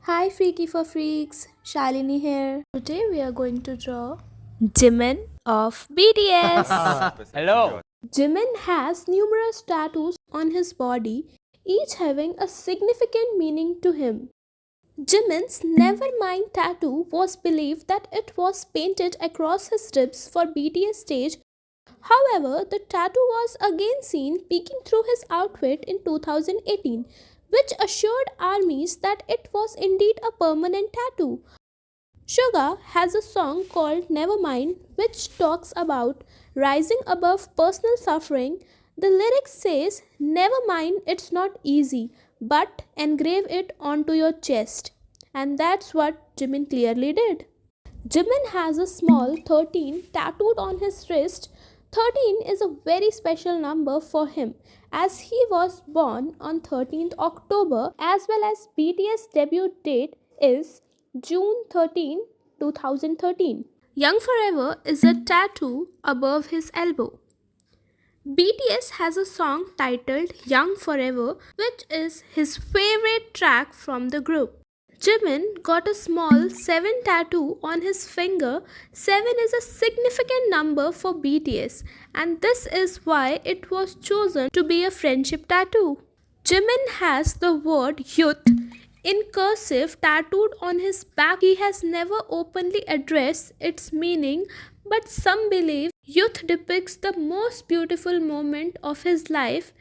Hi Freaky for Freaks, Shalini here. Today we are going to draw Jimin of BTS. Hello. Jimin has numerous tattoos on his body, each having a significant meaning to him. Jimin's Nevermind tattoo was believed that it was painted across his ribs for BTS stage. However, the tattoo was again seen peeking through his outfit in 2018, which assured armies that it was indeed a permanent tattoo. Suga has a song called Nevermind which talks about rising above personal suffering. The lyric says, "Never mind, it's not easy, but engrave it onto your chest." And that's what Jimin clearly did. Jimin has a small 13 tattooed on his wrist. 13 is a very special number for him as he was born on 13th October, as well as BTS debut date is June 13, 2013. Young Forever is a tattoo above his elbow. BTS has a song titled Young Forever, which is his favorite track from the group. Jimin got a small 7 tattoo on his finger. 7 is a significant number for BTS, and this is why it was chosen to be a friendship tattoo. Jimin has the word youth in cursive tattooed on his back. He has never openly addressed its meaning, but some believe youth depicts the most beautiful moment of his life,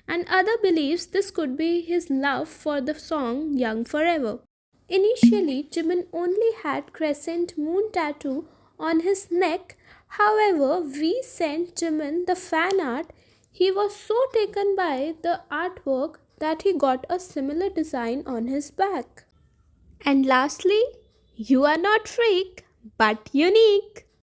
and other believes this could be his love for the song Young Forever. Initially, Jimin only had crescent moon tattoo on his neck. However, we sent Jimin the fan art. He was so taken by the artwork that he got a similar design on his back. And lastly, you are not freak, but unique.